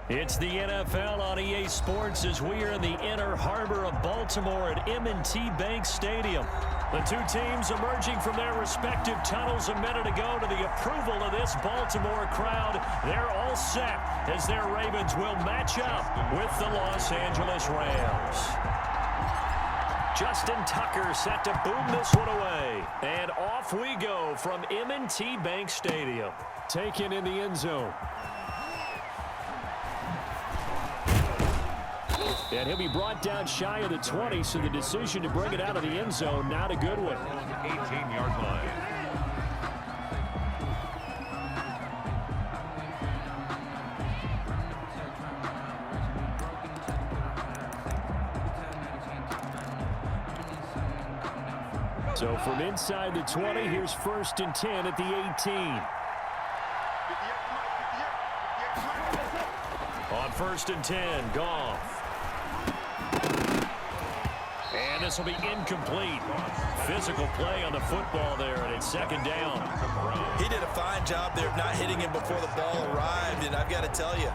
It's the NFL on EA Sports as we are in the inner harbor of Baltimore at M&T Bank Stadium. The two teams emerging from their respective tunnels a minute ago to the approval of this Baltimore crowd. They're all set as their Ravens will match up with the Los Angeles Rams. Justin Tucker set to boom this one away. And off we go from M&T Bank Stadium. Taken in the end zone. And he'll be brought down shy of the 20, so the decision to bring it out of the end zone, not a good one. 18-yard line. So from inside the 20, here's 1st and 10 at the 18. On 1st and 10, Goff. And this will be incomplete. Physical play on the football there, and it's 2nd down. He did a fine job there of not hitting him before the ball arrived, and I've got to tell you,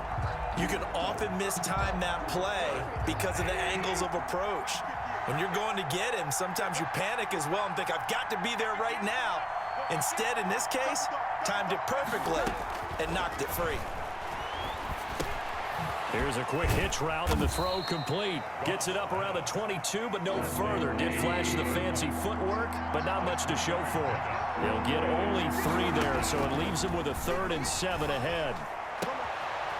you can often mistime that play because of the angles of approach. When you're going to get him, sometimes you panic as well and think, I've got to be there right now. Instead, in this case, timed it perfectly and knocked it free. Here's a quick hitch route, and the throw complete. Gets it up around the 22, but no further. Did flash the fancy footwork, but not much to show for it. They'll get only 3 there, so it leaves them with a 3rd and 7 ahead.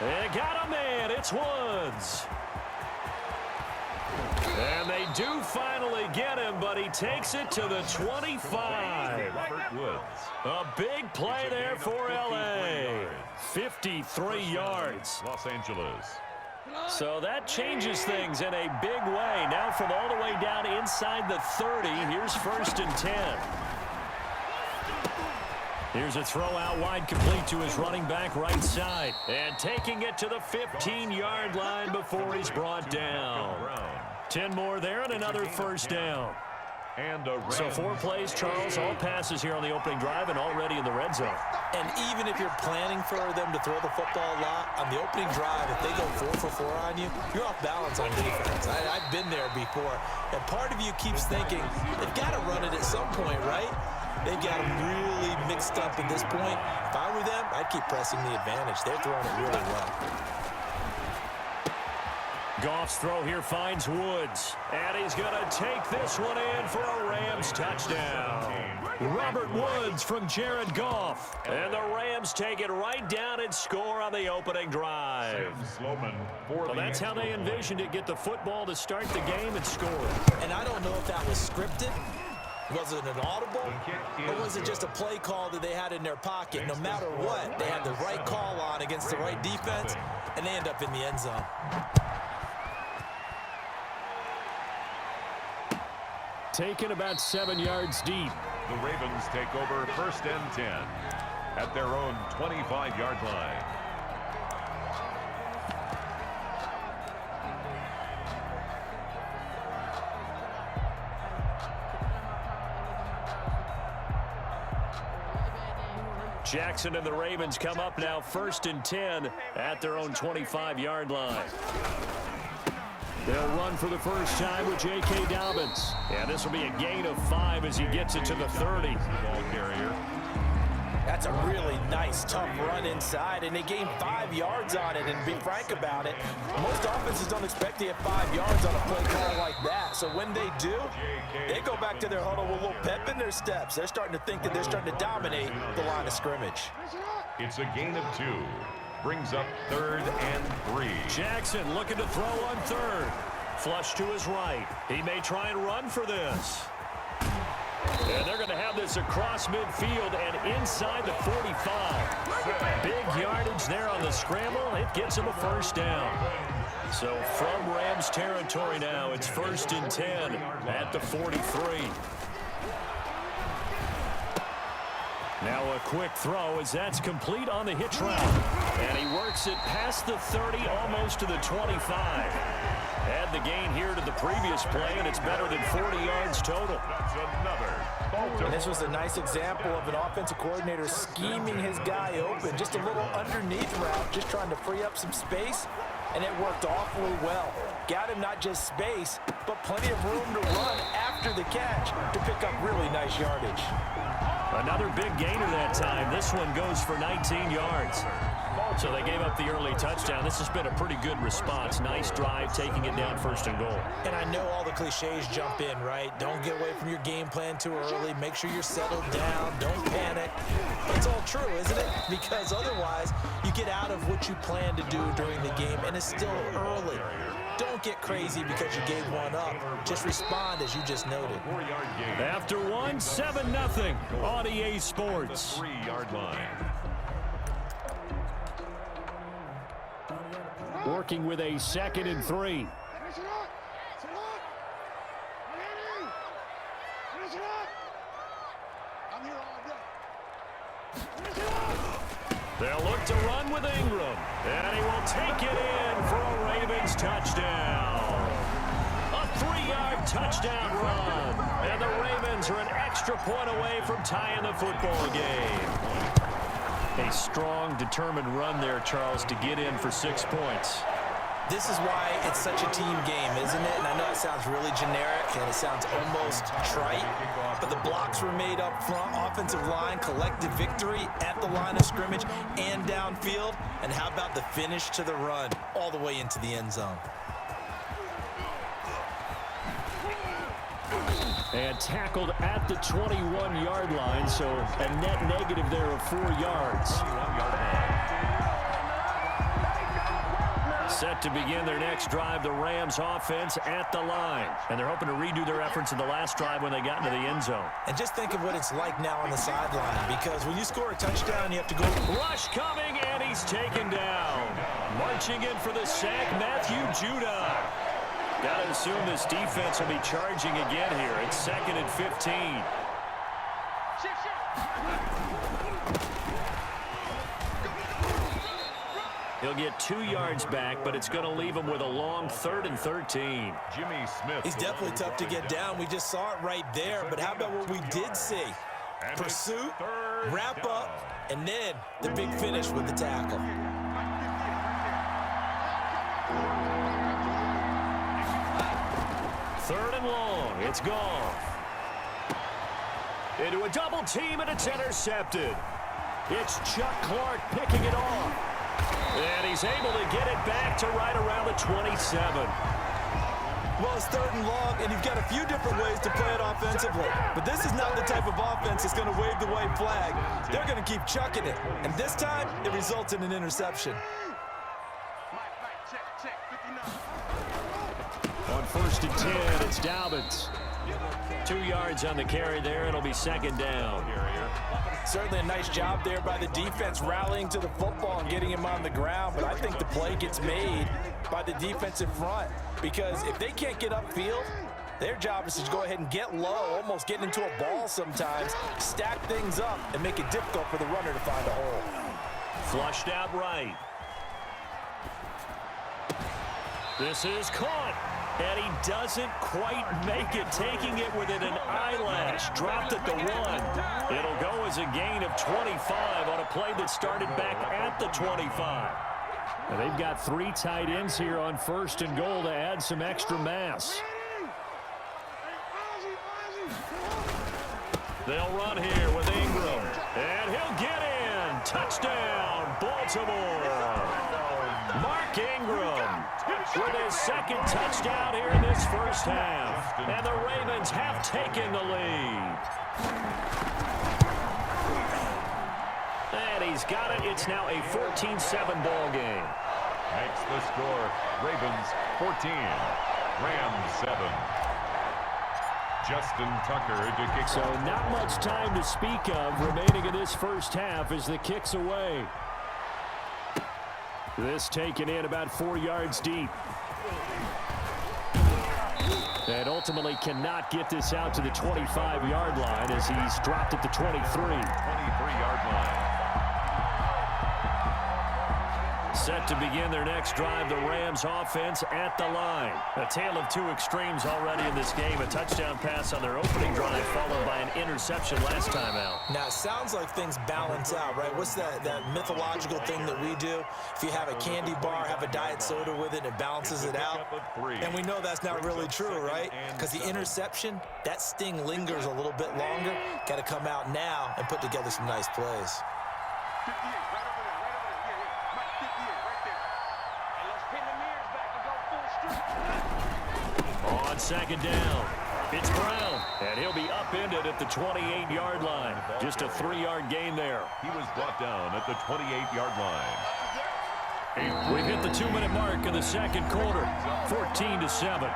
They got a man. It's Woods. And they do finally get him, but he takes it to the 25. A big play there for L.A. 53 yards. Los Angeles. So that changes things in a big way. Now from all the way down inside the 30, here's 1st and 10. Here's a throw out wide, complete to his running back right side. And taking it to the 15-yard line before he's brought down. 10 more there and another 1st down. So 4 plays, Charles, all passes here on the opening drive and already in the red zone. And even if you're planning for them to throw the football a lot, on the opening drive, if they go 4 for 4 on you, you're off balance on defense. I've been there before. And part of you keeps thinking, they've got to run it at some point, right? They've got them really mixed up at this point. If I were them, I'd keep pressing the advantage. They're throwing it really well. Goff's throw here finds Woods. And he's going to take this one in for a Rams touchdown. Robert Woods from Jared Goff. And the Rams take it right down and score on the opening drive. Well, that's how they envisioned it, get the football to start the game and score. And I don't know if that was scripted. Was it an audible? Or was it just a play call that they had in their pocket? No matter what, they had the right call on against the right defense, and they end up in the end zone. Taken about 7 yards deep. The Ravens take over 1st and 10 at their own 25-yard line. Jackson and the Ravens come up now 1st and 10 at their own 25-yard line. They'll run for the first time with J.K. Dobbins. And this will be a gain of 5 as he gets it to the 30. Ball carrier. That's a really nice, tough run inside, and they gained 5 yards on it. And to be frank about it, most offenses don't expect to get 5 yards on a play call like that. So when they do, they go back to their huddle with a little pep in their steps. They're starting to think that they're starting to dominate the line of scrimmage. It's a gain of 2. Brings up 3rd and 3. Jackson looking to throw on 3rd. Flush to his right. He may try and run for this. And they're going to have this across midfield and inside the 45. Big yardage there on the scramble. It gets him a 1st down. So from Rams territory now, it's 1st and 10 at the 43. Now a quick throw as that's complete on the hitch route. And he works it past the 30, almost to the 25. Add the gain here to the previous play, and it's better than 40 yards total. That's another. And this was a nice example of an offensive coordinator scheming his guy open. Just a little underneath route, just trying to free up some space, and it worked awfully well. Got him not just space, but plenty of room to run after the catch to pick up really nice yardage. Another big gainer that time. This one goes for 19 yards. So they gave up the early touchdown. This has been a pretty good response. Nice drive, taking it down 1st and goal. And I know all the cliches jump in, right? Don't get away from your game plan too early. Make sure you're settled down. Don't panic. It's all true, isn't it? Because otherwise, you get out of what you plan to do during the game, and it's still early. Don't get crazy because you gave one up. Just respond as you just noted. After one, 7-0 on EA Sports. 3-yard line. Working with a 2nd and 3. They'll look to run with Ingram. And he will take it in for a Ravens touchdown. A 3-yard touchdown run. And the Ravens are an extra point away from tying the football game. A strong, determined run there, Charles, to get in for 6 points. This is why it's such a team game, isn't it? And I know it sounds really generic and it sounds almost trite, but the blocks were made up front, offensive line, collective victory at the line of scrimmage and downfield. And how about the finish to the run all the way into the end zone? And tackled at the 21-yard line, so a net negative there of 4 yards. Set to begin their next drive, the Rams offense at the line. And they're hoping to redo their efforts in the last drive when they got into the end zone. And just think of what it's like now on the sideline, because when you score a touchdown, you have to go. Rush coming, and he's taken down. Marching in for the sack, Matthew Judah. Got to assume this defense will be charging again here. It's 2nd and 15. He'll get 2 yards back, but it's going to leave him with a long 3rd and 13. Jimmy Smith. He's definitely tough to get down. We just saw it right there, but how about what we did see? Pursuit, wrap up, and then the big finish with the tackle. Third and long. It's gone. Into a double team, and it's intercepted. It's Chuck Clark picking it off. And he's able to get it back to right around the 27. Well, it's 3rd and long, and you've got a few different ways to play it offensively. But this is not the type of offense that's going to wave the white flag. They're going to keep chucking it. And this time, it results in an interception. On 1st and 10, it's Dobbins. 2 yards on the carry there. It'll be 2nd down. Certainly a nice job there by the defense rallying to the football and getting him on the ground, but I think the play gets made by the defensive front, because if they can't get upfield, their job is to go ahead and get low, almost get into a ball sometimes, stack things up, and make it difficult for the runner to find a hole. Flushed out right. This is caught. And he doesn't quite make it, taking it within an eyelash. Dropped at the 1. It'll go as a gain of 25 on a play that started back at the 25. And they've got 3 tight ends here on 1st and goal to add some extra mass. They'll run here with Ingram. And he'll get in. Touchdown, Baltimore. Mark Ingram with his 2nd touchdown here in this first half. And the Ravens have taken the lead. And he's got it. It's now a 14-7 ball game. Makes the score. Ravens 14, Rams 7. Justin Tucker to kick. So not much time to speak of remaining in this first half as the kick's away. This taken in about 4 yards deep. And ultimately cannot get this out to the 25-yard line as he's dropped at the 23. 23-yard line. Set to begin their next drive, the Rams offense at the line. A tale of two extremes already in this game. A touchdown pass on their opening drive followed by an interception last time out. Now, it sounds like things balance out, right? What's that mythological thing that we do? If you have a candy bar, have a diet soda with it, it balances it out. And we know that's not really true, right? Because the interception, that sting lingers a little bit longer. Got to come out now and put together some nice plays. On second down, it's Brown, and he'll be upended at the 28-yard line. Just a 3-yard gain there. He was brought down at the 28-yard line. We've hit the 2-minute mark in the second quarter, 14-7.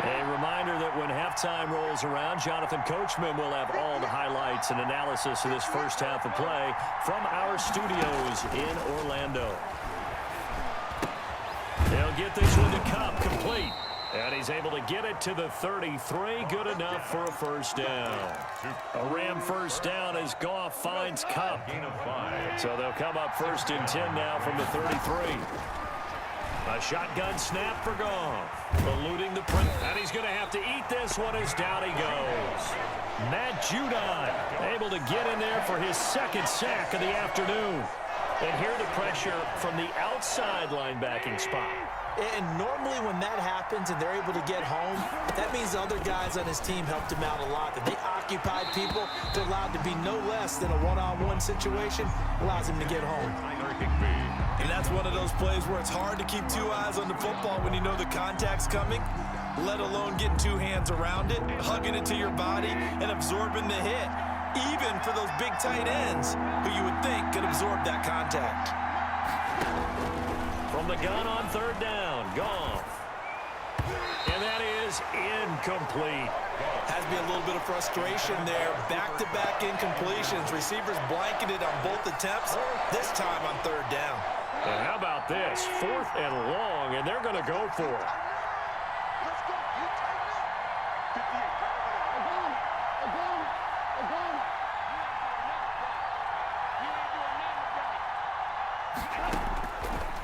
A reminder that when halftime rolls around, Jonathan Coachman will have all the highlights and analysis of this first half of play from our studios in Orlando. They'll get this one to Cup, complete. And he's able to get it to the 33, good enough for a first down. A Ram first down as Goff finds Cup. So they'll come up first and 10 now from the 33. A shotgun snap for Goff, eluding the press. And he's going to have to eat this one as down he goes. Matt Judon able to get in there for his second sack of the afternoon. And here the pressure from the outside linebacking spot. And normally when that happens and they're able to get home, that means other guys on his team helped him out a lot. That they occupied people to allow it to be no less than a one-on-one situation, allows him to get home. And that's one of those plays where it's hard to keep two eyes on the football when you know the contact's coming, let alone getting two hands around it, hugging it to your body, and absorbing the hit. Even for those big tight ends who you would think could absorb that contact. From the gun on third down, Goff. And that is incomplete. Has to be a little bit of frustration there. Back-to-back incompletions. Receivers blanketed on both attempts, this time on third down. And how about this? 4th and long, and they're going to go for it.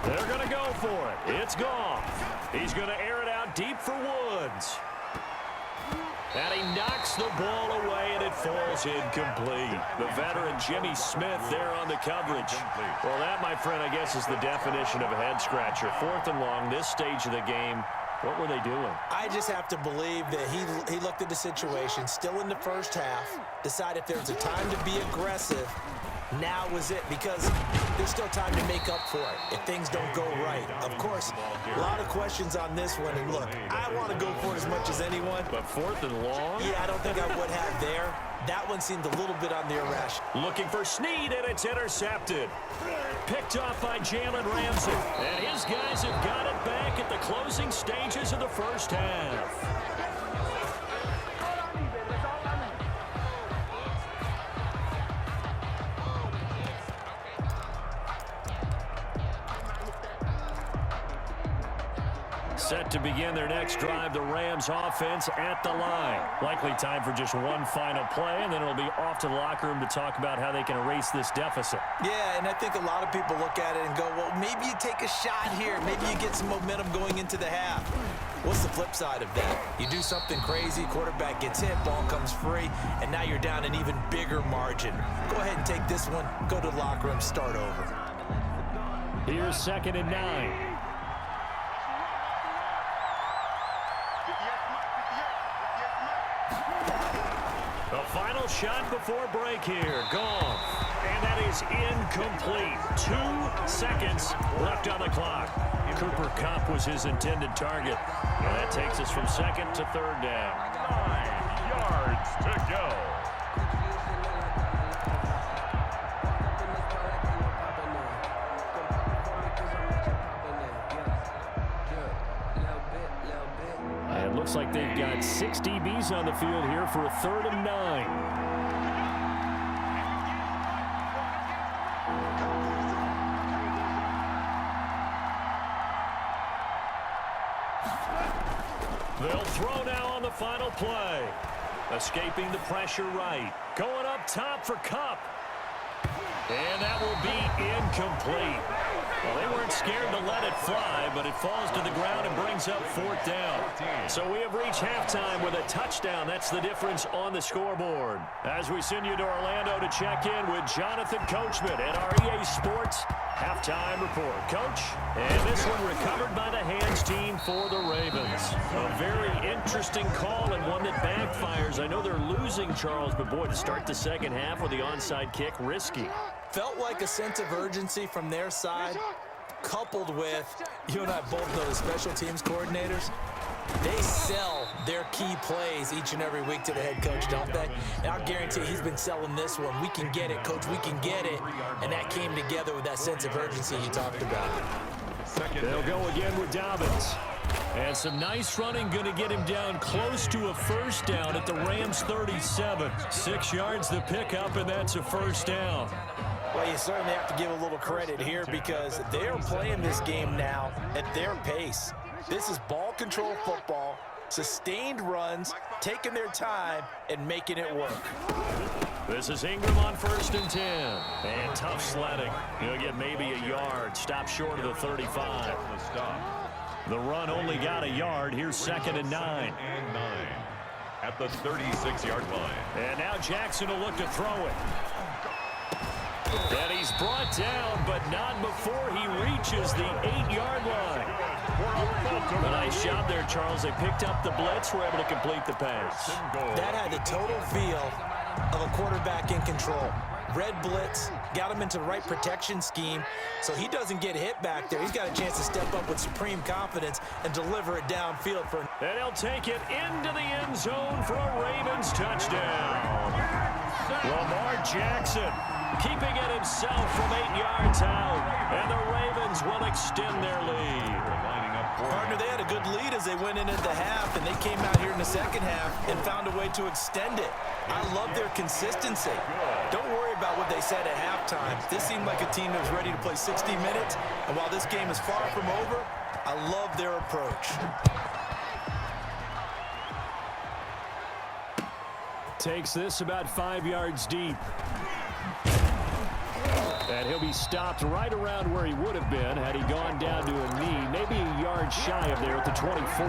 They're going to go for it. It's Goff. He's going to air it out deep for Woods. And he knocks the ball away, and it falls incomplete. The veteran Jimmy Smith there on the coverage. Well, that, my friend, I guess is the definition of a head-scratcher. 4th and long, this stage of the game. What were they doing? I just have to believe that he looked at the situation, still in the first half, decided if there's a time to be aggressive, now was it, because there's still time to make up for it if things don't go right. Of course, a lot of questions on this one, and look, I want to go for it as much as anyone. But 4th and long? Yeah, I don't think I would have there. That one seemed a little bit on the irrational. Looking for Snead, and it's intercepted. Picked off by Jalen Ramsey. And his guys have got it back at the closing stages of the first half. Set to begin their next drive, the Rams offense at the line. Likely time for just one final play, and then it'll be off to the locker room to talk about how they can erase this deficit. Yeah, and I think a lot of people look at it and go, well, maybe you take a shot here. Maybe you get some momentum going into the half. What's the flip side of that? You do something crazy, quarterback gets hit, ball comes free, and now you're down an even bigger margin. Go ahead and take this one, go to the locker room, start over. Here's 2nd and 9. The final shot before break here. Goff. And that is incomplete. 2 seconds left on the clock. Cooper Kupp was his intended target. And that takes us from 2nd to 3rd down. 9 yards to go. Looks like they've got 6 DBs on the field here for a 3rd and 9. They'll throw now on the final play. Escaping the pressure right. Going up top for Kupp. And that will be incomplete. Well, they weren't scared to let it fly, but it falls to the ground and brings up 4th down. So we have reached halftime with a touchdown. That's the difference on the scoreboard. As we send you to Orlando to check in with Jonathan Coachman at our EA Sports Halftime Report. Coach, and this one recovered by the hands team for the Ravens. A very interesting call and one that backfires. I know they're losing, Charles, but boy, to start the second half with the onside kick, risky. Felt like a sense of urgency from their side, coupled with, you and I both know the special teams coordinators, they sell their key plays each and every week to the head coach, don't they? And I'll guarantee he's been selling this one. We can get it, coach, we can get it. And that came together with that sense of urgency you talked about. They'll go again with Dobbins. And some nice running, going to get him down close to a 1st down at the Rams 37. 6 yards the pickup, and that's a 1st down. Well, you certainly have to give a little credit here because they're playing this game now at their pace. This is ball control football, sustained runs, taking their time, and making it work. This is Ingram on 1st and 10. And tough sledding. He'll get maybe a yard. Stop short of the 35. The run only got a yard. Here's 2nd and 9. At the 36-yard line. And now Jackson will look to throw it. And he's brought down, but not before he reaches the 8-yard line. A nice job there, Charles. They picked up the blitz, were able to complete the pass. That had the total feel of a quarterback in control. Red blitz, got him into the right protection scheme, so he doesn't get hit back there. He's got a chance to step up with supreme confidence and deliver it downfield for. And he'll take it into the end zone for a Ravens touchdown. Lamar Jackson keeping it himself from 8 yards out, and the Ravens will extend their lead. Partner, they had a good lead as they went in at the half, and they came out here in the second half and found a way to extend it. I love their consistency. Don't worry about what they said at halftime. This seemed like a team that was ready to play 60 minutes, and while this game is far from over, I love their approach. Takes this about 5 yards deep. And he'll be stopped right around where he would have been had he gone down to a knee, maybe a yard shy of there at the 24.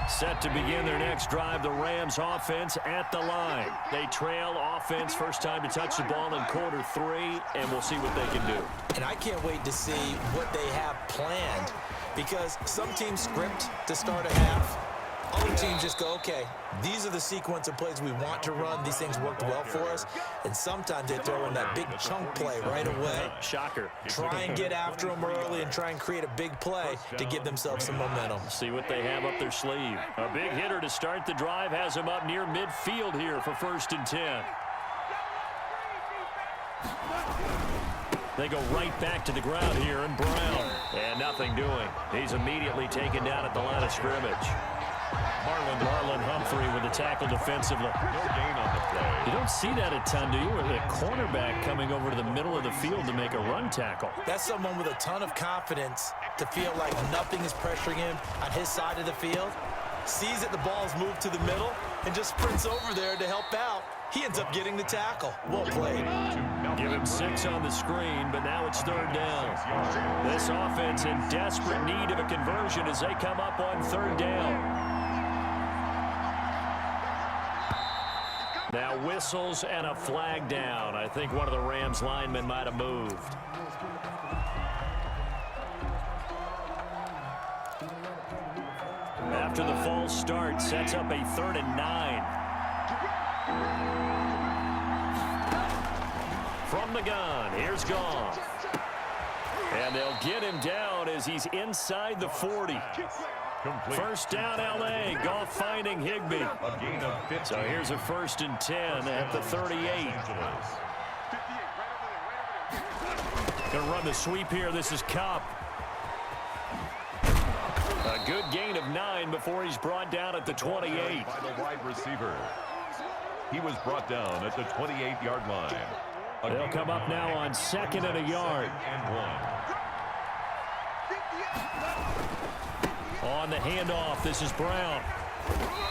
Set to begin their next drive, the Rams offense at the line. They trail offense, first time to touch the ball in quarter 3, and we'll see what they can do. And I can't wait to see what they have planned because some teams script to start a half. Other teams just go, okay, these are the sequence of plays we want to run. These things worked well for us. And sometimes they throw in that big chunk play right away. Shocker. Try and get after them early and try and create a big play to give themselves some momentum. See what they have up their sleeve. A big hitter to start the drive has him up near midfield here for 1st and 10. They go right back to the ground here, and Brown. And nothing doing. He's immediately taken down at the line of scrimmage. Marlon Humphrey with the tackle defensively. No gain on the play. You don't see that a ton, do you? With a cornerback coming over to the middle of the field to make a run tackle. That's someone with a ton of confidence to feel like nothing is pressuring him on his side of the field. Sees that the ball's moved to the middle and just sprints over there to help out. He ends up getting the tackle. Well played. Give him 6 on the screen, but now it's 3rd down. This offense in desperate need of a conversion as they come up on 3rd down. Now whistles and a flag down. I think one of the Rams linemen might have moved. After the false start, sets up a 3rd and 9. From the gun, here's Goff. And they'll get him down as he's inside the 40. Complete. 1st down, L.A. Goff finding Higbee. A gain of 50. So here's a 1st and 10 at the 38. Gonna run the sweep here. This is Kupp. A good gain of 9 before he's brought down at the 28. By the wide receiver. He was brought down at the 28-yard line. They'll come up now on 2nd and a yard. And 1. On the handoff, this is Brown.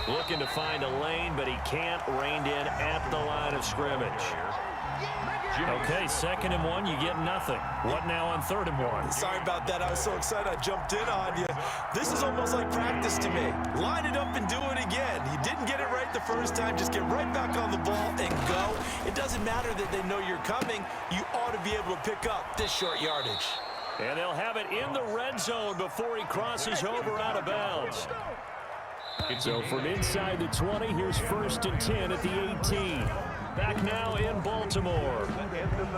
Looking to find a lane, but he can't. Reined in at the line of scrimmage. Okay, 2nd and 1, you get nothing. What now on 3rd and 1? Sorry about that. I was so excited I jumped in on you. This is almost like practice to me. Line it up and do it again. You didn't get it right the first time. Just get right back on the ball and go. It doesn't matter that they know you're coming. You ought to be able to pick up this short yardage. And they'll have it in the red zone before he crosses over out of bounds. So from inside the 20, here's 1st and 10 at the 18. Back now in Baltimore.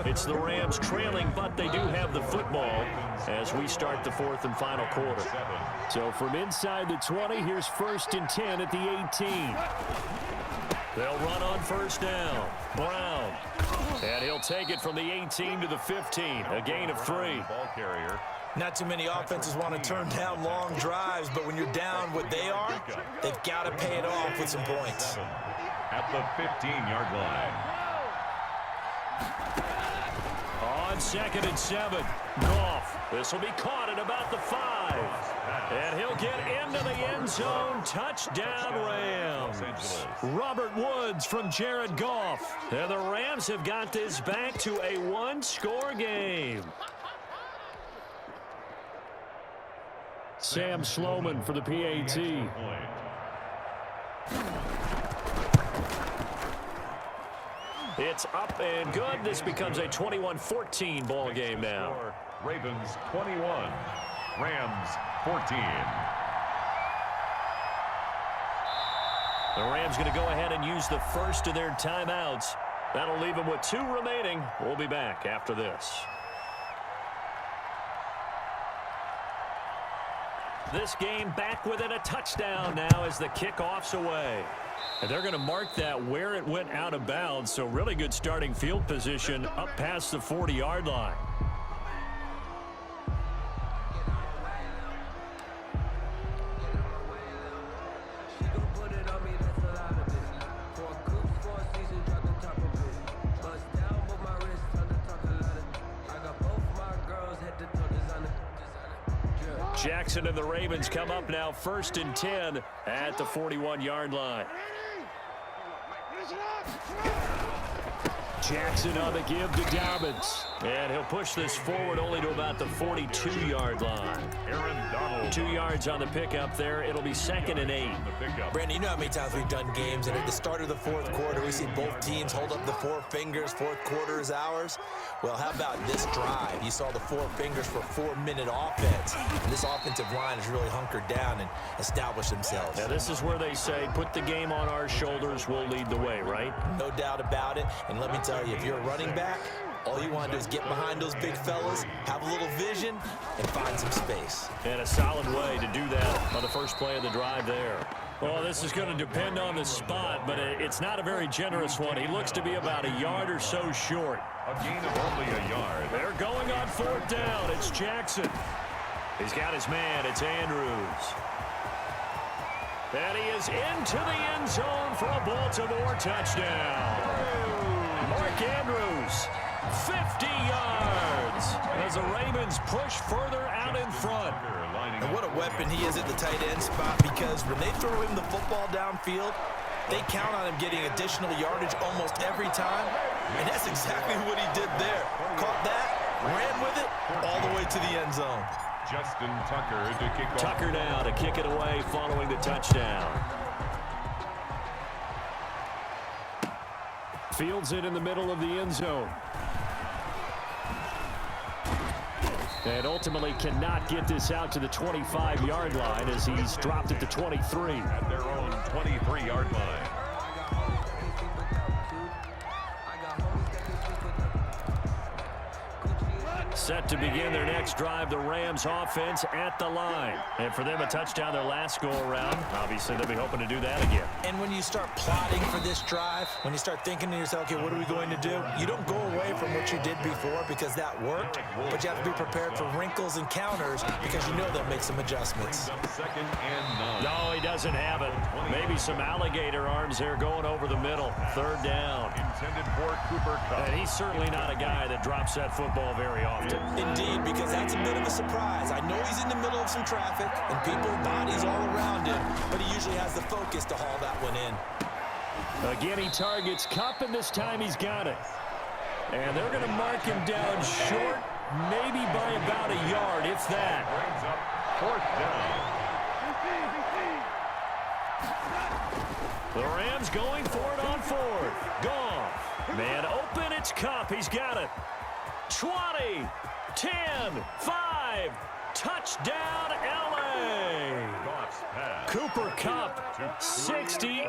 It's the Rams trailing, but they do have the football as we start the 4th and final quarter. So from inside the 20, here's 1st and 10 at the 18. They'll run on 1st down. Brown. And he'll take it from the 18 to the 15. A gain of 3. Ball carrier. Not too many offenses want to turn down long drives, but when you're down what they are, they've got to pay it off with some points. At the 15-yard line. On 2nd and 7. Goff. This will be caught at about the 5. And he'll get into the end zone. Touchdown, Rams. Robert Woods from Jared Goff. And the Rams have got this back to a one-score game. Sam Sloman for the PAT. It's up and good. This becomes a 21-14 ball game now. Ravens 21, Rams 14. The Rams going to go ahead and use the first of their timeouts. That'll leave them with 2 remaining. We'll be back after this. This game back within a touchdown now as the kickoff's away. And they're going to mark that where it went out of bounds, so really good starting field position up past the 40-yard line. Jackson and the Ravens come up now 1st and 10 at the 41-yard line. Jackson on the give to Dobbins. And he'll push this forward only to about the 42-yard line. Aaron Donald. 2 yards on the pickup there. It'll be 2nd and 8. Brandon, you know how many times we've done games, and at the start of the 4th quarter, we see both teams hold up the 4 fingers. 4th quarter is ours. Well, how about this drive? You saw the 4 fingers for 4-minute offense. And this offensive line has really hunkered down and established themselves. Now, this is where they say, put the game on our shoulders, we'll lead the way, right? No doubt about it. And let me tell you, if you're a running back, all you want to do is get behind those big fellas, have a little vision, and find some space. And a solid way to do that on the first play of the drive there. Well, this is going to depend on the spot, but it's not a very generous one. He looks to be about a yard or so short. A gain of only a yard. They're going on 4th down. It's Jackson. He's got his man. It's Andrews. And he is into the end zone for a Baltimore touchdown. Mark Andrews, 50 yards as the Ravens push further out in front. And what a weapon he is at the tight end spot, because when they throw him the football downfield, they count on him getting additional yardage almost every time. And that's exactly what he did there. Caught that, ran with it, all the way to the end zone. Justin Tucker to kick off. Tucker now to kick it away following the touchdown. Fields it in the middle of the end zone. And ultimately cannot get this out to the 25-yard line as he's dropped it to 23. At their own 23-yard line. Set to begin their next drive, the Rams offense at the line. And for them, a touchdown their last go-around. Obviously, they'll be hoping to do that again. And when you start plotting for this drive, when you start thinking to yourself, okay, what are we going to do? You don't go away from what you did before because that worked, but you have to be prepared for wrinkles and counters because you know they'll make some adjustments. 2nd and 9. No, he doesn't have it. Maybe some alligator arms there going over the middle. Third down. Intended for Cooper Kupp. And he's certainly not a guy that drops that football very often. Indeed, because that's a bit of a surprise. I know he's in the middle of some traffic and people, bodies all around him, but he usually has the focus to haul that one in. Again, he targets Kupp, and this time he's got it. And they're going to mark him down short, maybe by about a yard, if that. Brings up fourth down. The Rams going for it on fourth. Goff. Man open, it's Kupp. He's got it. 20, 10, 5. Touchdown, L.A. Goff's pass. Cooper Kupp, 68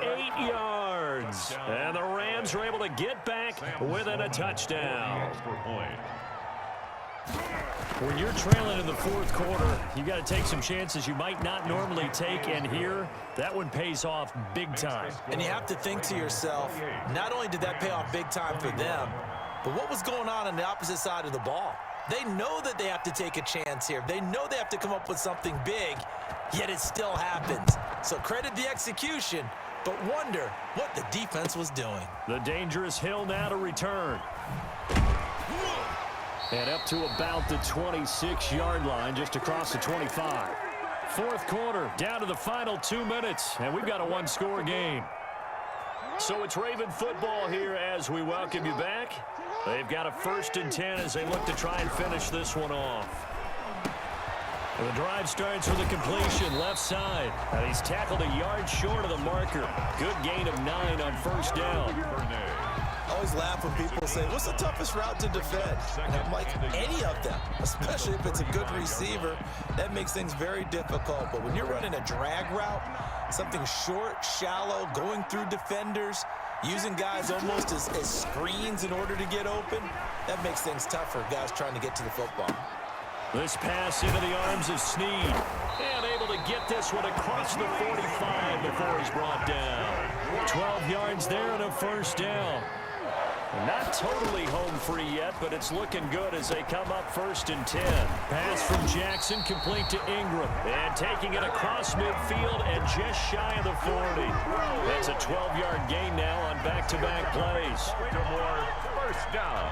yards. And the Rams are able to get back within a touchdown. For point. When you're trailing in the fourth quarter, you got to take some chances you might not normally take, and here, that one pays off big time. And you have to think to yourself, not only did that pay off big time for them, but what was going on the opposite side of the ball? They know that they have to take a chance here. They know they have to come up with something big, yet it still happens. So credit the execution, but wonder what the defense was doing. The dangerous Hill now to return. And up to about the 26-yard line, just across the 25. Fourth quarter, down to the final 2 minutes, and we've got a one-score game. So it's Raven football here as we welcome you back. They've got a 1st and 10 as they look to try and finish this one off. And the drive starts with a completion left side. And he's tackled a yard short of the marker. Good gain of 9 on first down. I always laugh when people say, what's the toughest route to defend? And I'm like, any of them, especially if it's a good receiver. That makes things very difficult. But when you're running a drag route, something short, shallow, going through defenders, using guys almost as screens in order to get open, that makes things tough for guys trying to get to the football. This pass into the arms of Snead. And able to get this one across the 45 before he's brought down. 12 yards there and a first down. Not totally home free yet, but it's looking good as they come up 1st and 10. Pass from Jackson complete to Ingram. And taking it across midfield and just shy of the 40. That's a 12-yard gain now on back-to-back plays. More first down.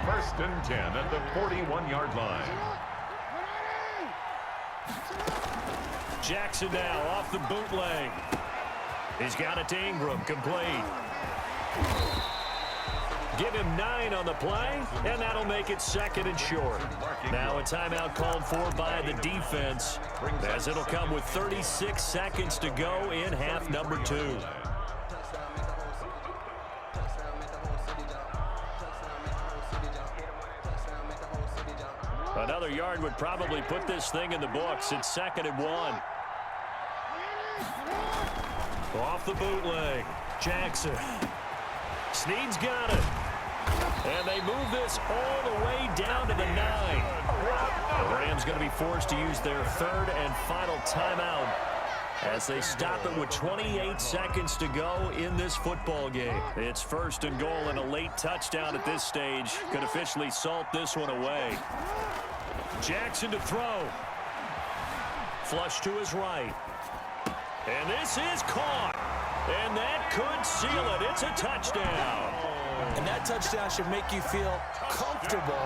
1st and 10 at the 41-yard line. Jackson now off the bootleg. He's got it to Ingram, complete. Give him 9 on the play, and that'll make it 2nd and short. Now a timeout called for by the defense, as it'll come with 36 seconds to go in half number 2. Another yard would probably put this thing in the books. It's 2nd and 1. Off the bootleg, Jackson. Snead's got it. And they move this all the way down to the 9. The Rams going to be forced to use their 3rd and final timeout as they stop it with 28 seconds to go in this football game. It's 1st and goal, and a late touchdown at this stage could officially salt this one away. Jackson to throw. Flush to his right. And this is caught. And that could seal it. It's a touchdown. And that touchdown should make you feel comfortable.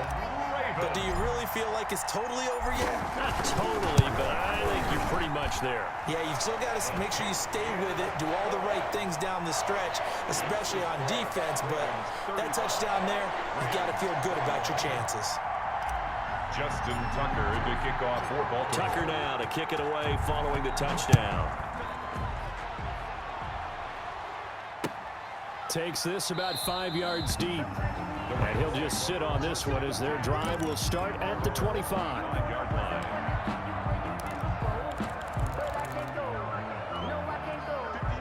But do you really feel like it's totally over yet? Not totally, but I think you're pretty much there. Yeah, you've still got to make sure you stay with it, do all the right things down the stretch, especially on defense. But that touchdown there, you've got to feel good about your chances. Justin Tucker to kick off for Baltimore. Tucker now to kick it away following the touchdown. Takes this about 5 yards deep. And he'll just sit on this one as their drive will start at the 25-yard line.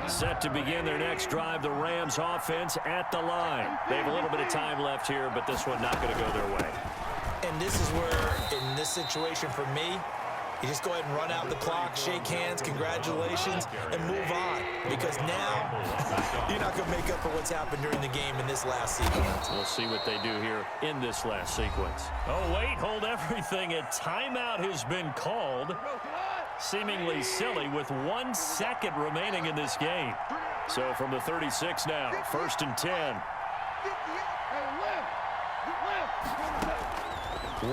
Set to begin their next drive, the Rams offense at the line. They have a little bit of time left here, but this one not going to go their way. And this is where, in this situation for me, you just go ahead and run out the clock, shake hands, congratulations, and move on. Because now, you're not going to make up for what's happened during the game in this last sequence. We'll see what they do here in this last sequence. Oh, wait, hold everything. A timeout has been called. seemingly silly with 1 second remaining in this game. So from the 36 now, 1st and 10.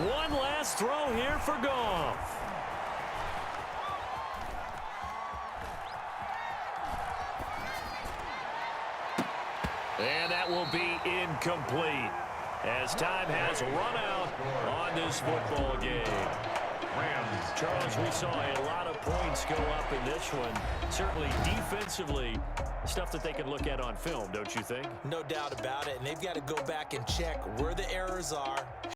One last throw here for Goff. And that will be incomplete as time has run out on this football game. Charles, we saw a lot of points go up in this one. Certainly defensively, stuff that they can look at on film, don't you think? No doubt about it, and they've got to go back and check where the errors are.